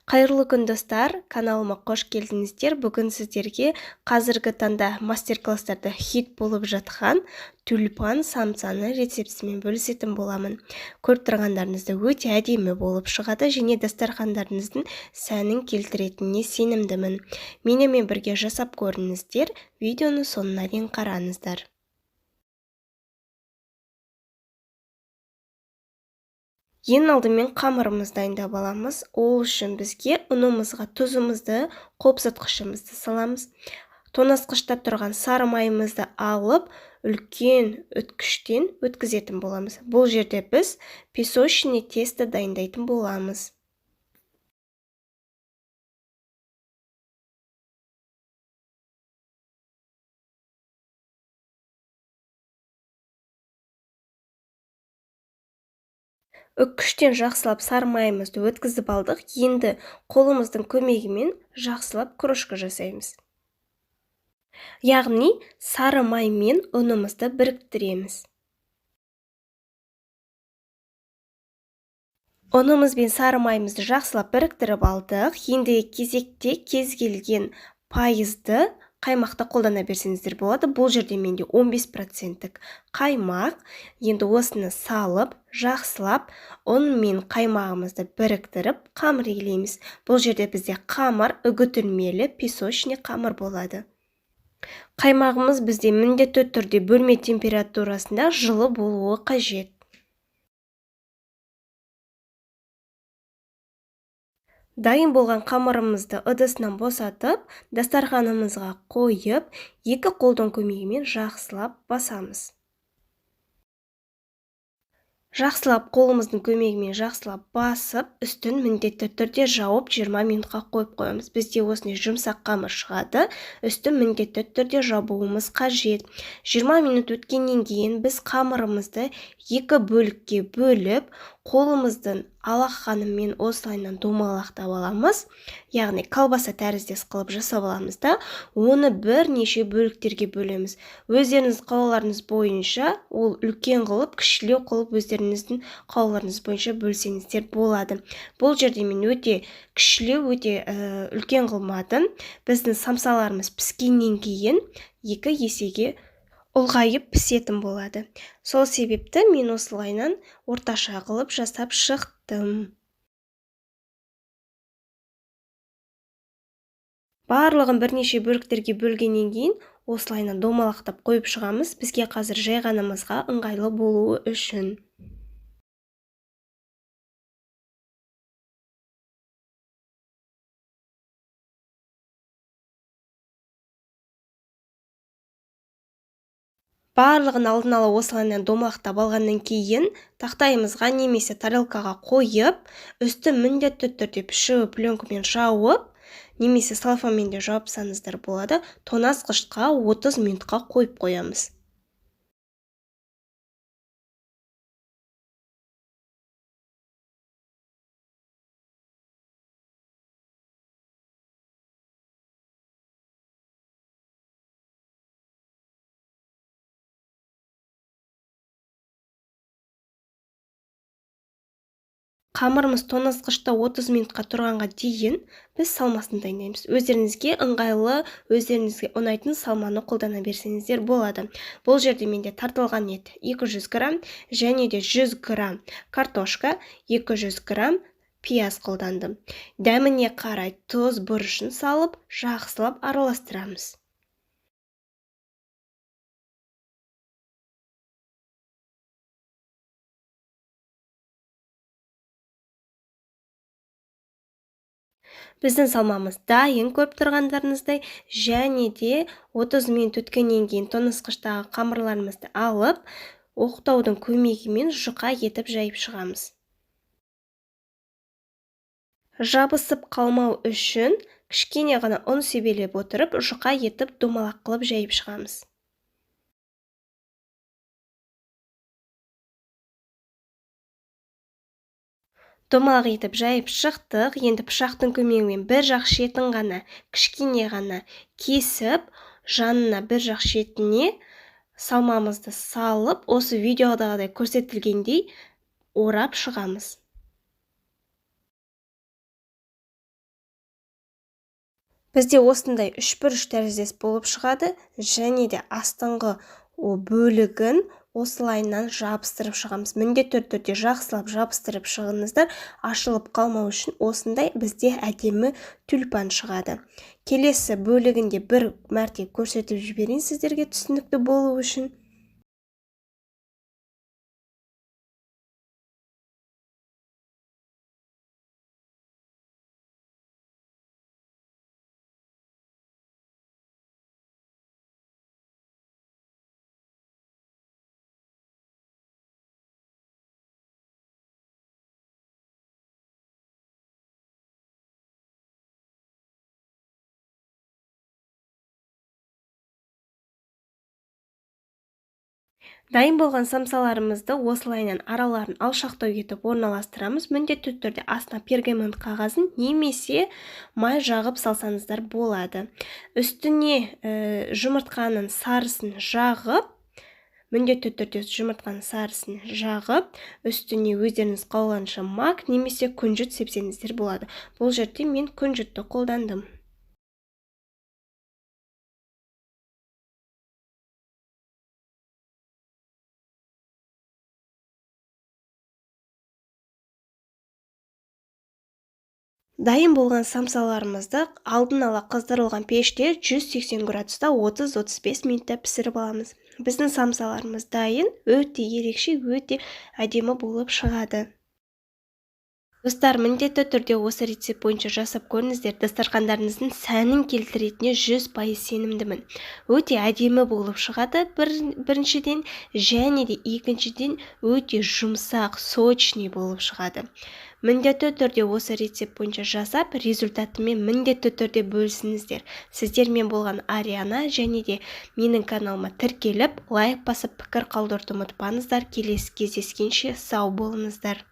Қайырлы күн достар, каналыма қош келдіңіздер. Бүгін сіздерге қазіргі таңда мастер-класстарда хит болып жатқан тюльпан самсаны рецептісімен бөлісетін боламын. Көріп тұрғандарыңызда өте әдемі болып шығады және дастархандарыңыздың сәнін келтіретініне сенімдімін. Менімен бірге жасап көріңіздер, видеоны соңына дейін қараңыздар. Ең алдымен қамырымызды дайындап аламыз. Ол үшін бізге ұнымызға тұзымызды, қопсытқышымызды саламыз. Тоңазытқышта тұрған сары майымызды алып, үлкен өткіштен өткізетін боламыз. Бұл жерде біз песочный тесто дайындайтын боламыз. Өткіштен жақсылап сары майымызды өткізіп алдық. Енді қолымыздың көмегімен жақсылап крошка жасаймыз. Яғни сары май мен ұнымызды біріктіреміз. Ұнымыз бен сары майымызды жақсылап біріктіріп алдық. Енді кезекте кез келген пайызды қаймақты қолдана берсеңіздер болады. Бұл жерде менде 15% қаймақ. Енді осыны салып, жақсылап, ұн мен қаймағымызды біріктіріп, қамыр илейміз. Бұл жерде бізде қамыр үгітілмелі песочный қамыр болады. Қаймағымыз бізде міндетті түрде бөлме температурасында жылы болуы қажет. Дайын болған қамырымызды ыдысынан босатып, дастарханымызға қойып, екі қолдың көмегімен жақсылап басамыз. Жақсылап қолымыздың көмегімен жақсылап басып, үстін міндетті түрде жауып 20 минутқа қойып қоямыз. Бізде осындай жұмсақ қамыр шығады, үстін міндетті түрде жабуымыз қажет. 20 минут өткеннен кейін біз қамырымызды екі бөлікке бөліп, қолымыздың алақанымен осылайынан домалақтап аламыз. Яғни колбаса тәріздес қылып жасап аламыз да, оны бірнеше бөліктерге бөлеміз. Өздеріңіз қалауларыңыз бойынша, ол үлкен қылып, кішілеу қылып өздеріңіздің қалауларыңыз бойынша бөлсеңіздер болады. Бұл жерде мен өте кішілеу, өте үлкен қылмадым. Біздің самсаларымыз піскеннен кейін 2 есеге ұлғайып пісетін болады. Сол себепті мен осылайынан орташа қылып жасап шықтым. Барлығын бірнеше бөліктерге бөлгеннен кейін осылайынан домалақтап қойып шығамыз. Бізге қазір жайғанымызға ыңғайлы болуы үшін. Барлығын алдын ала осылайынан домалақтап алғаннан кейін тақтайымызға немесе тарелкаға қойып, үсті міндетті түрде пішуі пленкамен жауып, немесе салфанмен де жапсаңыздар болады. Тоңазытқышқа 30 минутқа қойып қоямыз. Қамырымыз тоңазытқышта 30 минутқа тұрғанға дейін біз салмасын дайындаймыз. Өздеріңізге ыңғайлы, өздеріңізге ұнайтын салманы қолдана берсеңіздер болады. Бұл жерде менде тартылған ет 200 грамм және де 100 грамм картошка, 200 грамм пияз қолдандым. Дәміне қарай тұз, бұрышын салып, жақсылап араластырамыз. Біздің салмамыз дайын, көріп тұрғандарыңыздай, және де 30 минут өткеннен кейін тоңазытқыштағы қамырларымызды алып, оқтаудың көмегімен жұқа етіп жайып шығамыз. Жабысып қалмау үшін кішкене ғана ұн себелеп отырып, жұқа етіп домалақ қылып жайып шығамыз. Домалақ етіп жайып шықтық. Енді пышақтың көмегімен бір жақ шетін ғана, кішкене ғана кесіп, жанына бір жақ шетіне салмамызды салып, осы видеодағыдай көрсетілгендей орап шығамыз. Бізде осындай үшбұрыш тәріздес болып шығады, және де астыңғы бөлігін осылайынан жабыстырып шығамыз. Міндетті түрде жақсылап жабыстырып шығыңыздар, ашылып қалмау үшін осындай бізде әдемі тюльпан шығады. Келесі бөлігінде бір мәрте көрсетіп жіберейін сіздерге түсінікті болу үшін. Дайын болған самсаларымызды осылайынан араларын алшақтау етіп орналастырамыз. Міндетті түрде астына пергамент қағазын немесе май жағып салсаңыздар болады. Үстіне жұмыртқаның сарысын жағып, міндетті түрде жұмыртқаның сарысын жағып, үстіне өздеріңіз қалағанша мак немесе күнжіт сепсеңіздер болады. Бұл жерде мен күнжітті қолдандым. Дайын болған самсаларымызды алдын ала қыздырылған пеште 180 градуста 30-35 минутта пісіріп аламыз. Біздің самсаларымыз дайын, өте ерекше, өте әдемі болып шығады. Достар, міндетті түрде осы рецепт бойынша жасап көріңіздер. Дастархандарыңыздың сәнін келтіретініне 100% сенімдімін. Өте әдемі болып шығады біріншіден, және де екіншіден өте жұмсақ, сочный болып шығады. Міндетті түрде осы рецепт бойынша жасап, результатымен міндетті түрде бөлісіңіздер. Сіздермен болған Ариана, және де менің каналыма тіркеліп, лайк басып, пікір қалдыруды ұмытпаңыздар. Келесі кездескенше сау болыңыздар.